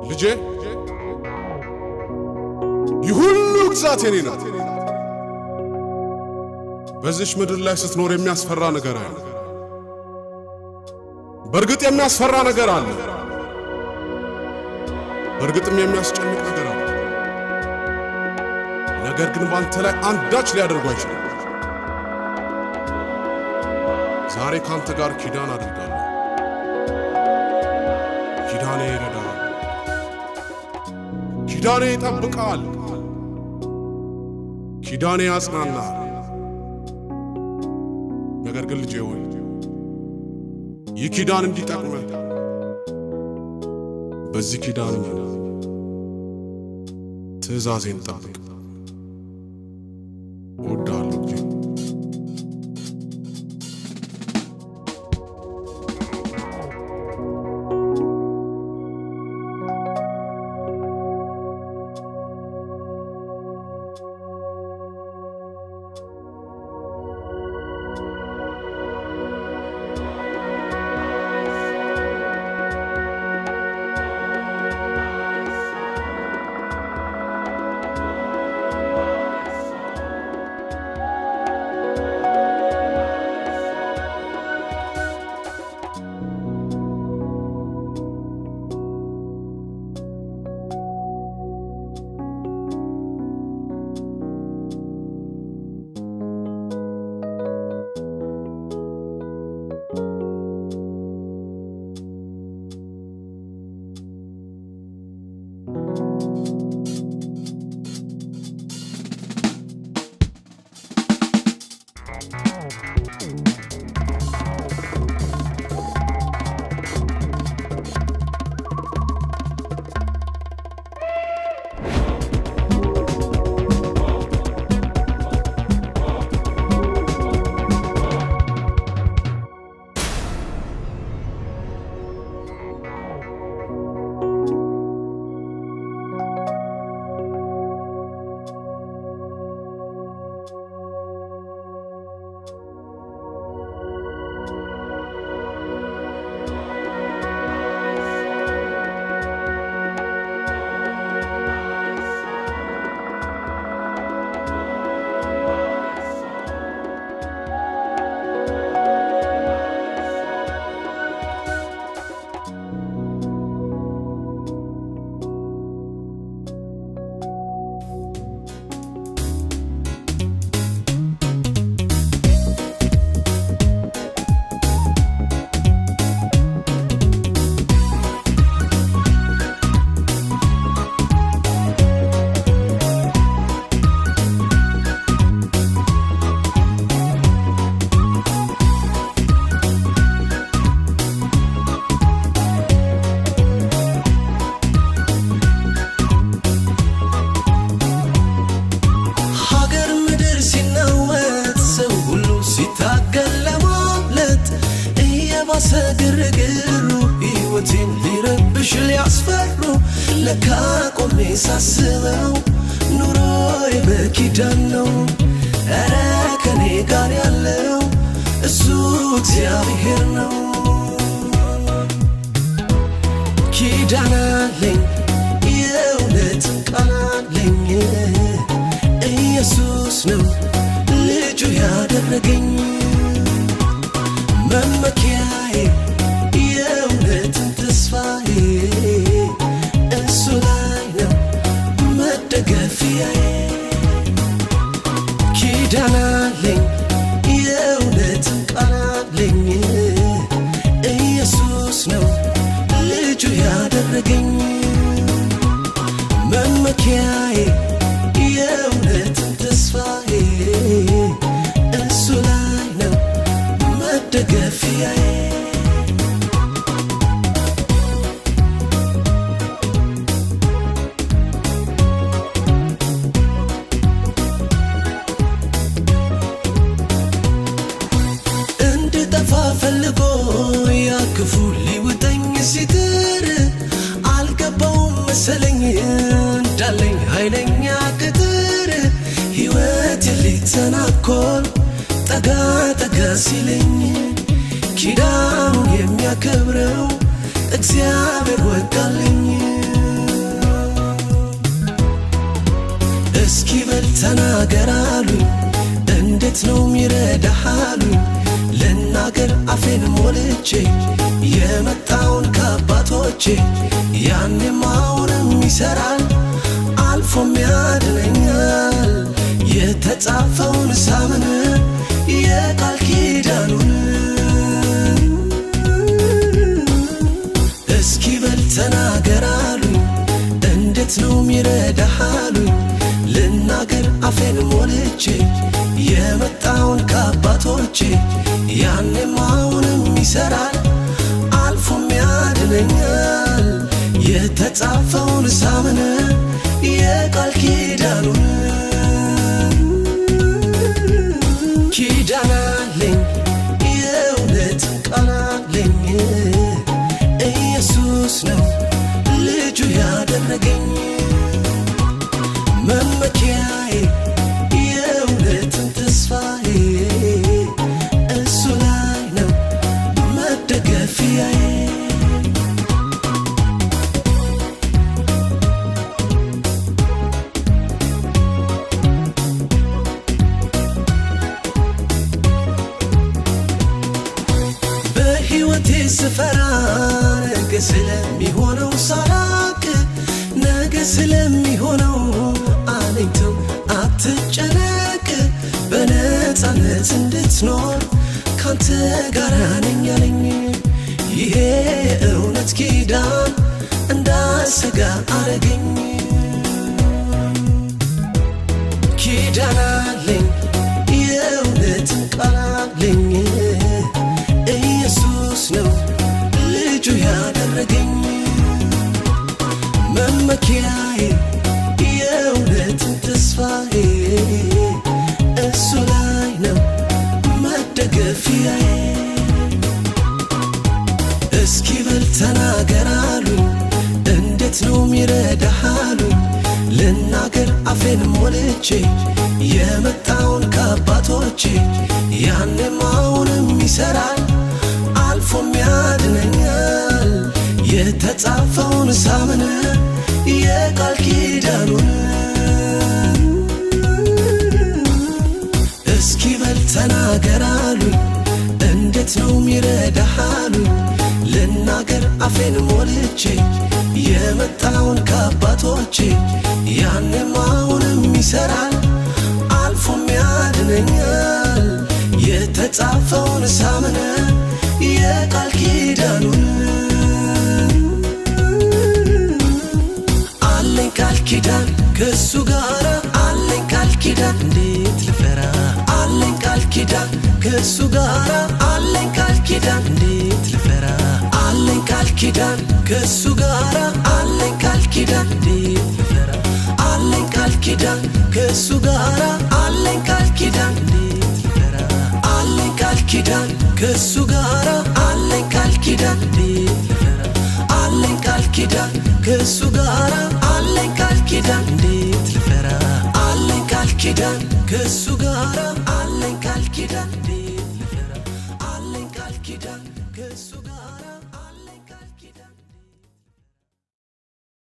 ልጄ ይሁሉ ግዛት የኔ ናት። በዚች ምድር ላይ ስትኖር የሚያስፈራ ነገር አለ። በርግጥ የሚያስፈራ ነገር አለ። በርግጥም የሚያስጨንቅ ነገር አለ። ነገር ግን ባንተ ላይ አንዳች ሊያደርጉ አይችልም። ዛሬ ካንተ ጋር ኪዳን አድርጋለሁ። ኪዳኔ ይረዳል፣ ኪዳኔ ይጠብቃል፣ ኪዳኔ ያጽናናል። ነገር ግን ልጄ ሆይ ይህ ኪዳን እንዲጠቅምህ በዚህ ኪዳን ትእዛዜን ጠብቅ። እወድሃለሁ ልጄ። ግርግሩ ሕይወቴን ሊረብሽ ሊያስፈሩ ለካ ቆሜ ሳስበው ኑሮዬ በኪዳን ነው። ኧረ ከኔ ጋር ያለው እሱ እግዚአብሔር ነው። ኪዳን አለኝ የእውነትም ቃል አለኝ ኢየሱስ ነው ልጁ ያደረገኝ መመኪያዬ የእውነትም ተስፋዬ እሱ ላይ ነው መደገፊያዬ። ኪዳን አለኝ የእውነትም ቃል አለኝ ኢየሱስ ነው ልጁ ያደረገኝ መመኪያዬ የእውነትም ተስፋዬ እሱ ላይ ነው መደገፊያዬ። እንድጠፋ ፈልጎ ያ ክፉ ሊውጠኝ ሲጥር አልገባውም መሰለኝ እንዳለኝ ኃይለኛ ቅጥር ሕይወት ሊተናኮል ጠጋ ጠጋ ሲለኝ ኪዳኑን የሚያከብረው እግዚአብሔር ወጣልኝ። ተናገር አሉኝ እንዴት ነው ሚረዳህ አሉኝ ልናገር አፌን ሞልቼ የመጣውን ከአባቶቼ ያኔም አሁንም ይሠራል አልፎም ያድነኛል የተጻፈውን ሳምን የቃል ኪዳኑን እስኪ በል ተናገር አሉኝ እንዴት ነው ሚረዳህ አሉኝ ልናገር አፌን ሞልቼ የመጣውን ከአባቶቼ ያኔም አሁንም ይሠራል አልፎም ያድነኛል የተጻፈውን ሳምን የቃል ኪዳኑን ኪዳን አለኝ የእውነትም ቃል አለኝ ኢየሱስ ነው ልጁ ያደረገኝ መመኪያዬ የእውነትም ተስፋዬ እሱ ላይ ነው መደገፊያዬ በሕይወቴ ስፈራ ነገ ስለሚሆነው ሳላቅ ነገ ስለሚሆነው አለኝተው አትጨነቅ በነፃነት እንድትኖር ካንተ ጋር ነኝ አለኝ ይሄ እውነት ኪዳን እንዳልሰጋ አረገኝ ኪዳን አለኝ የእውነትም ቃል አለኝ ኢየሱስ ነው ልጁ ያደረገኝ መመኪያዬ የእውነትም ተስፋዬ እሱ ላይ ነው መደገፊያዬ እስኪ በል ተናገር አሉኝ እንዴት ነው ሚረዳህ አሉኝ ልናገር አፌን ሞልቼ የመጣውን ከአባቶቼ ያኔም አሁንም ይሠራል አልፎም ያድነኛል የተጻፈውን ሳምን የቃል ኪዳኑን እስኪ በል ተናገር አሉኝ እንዴት ነው ሚረዳህ አሉኝ ልናገር አፌን ሞልቼ የመጣውን ከአባቶቼ ያኔም አሁንም ይሠራል አልፎም ያድነኛል የተጻፈውን ሳምን የቃል ኪዳኑን አለኝ ቃል ኪዳን ከሱ ጋር አለኝ ቃል ኪዳን እንዴት ልፈራ አለኝ ቃል ኪዳን ከሱ ጋር አለኝ ቃል ኪዳን እንዴት ልፈራ አለኝ ቃል ኪዳን ከሱ ጋር አለኝ ቃል ኪዳን እንዴት ልፈራ አለኝ ቃል ኪዳን ከሱ ጋር አለኝ ቃል ኪዳን እንዴት ልፈራ አለኝ ቃል ኪዳን ከሱ ጋር አለኝ ቃል ኪዳን እንዴት ልፈራ አለኝ ቃል ኪዳን ከሱ ጋር አለኝ ቃል ኪዳን እንዴት ልፈራ አለኝ ቃል ኪዳን ከሱ ጋር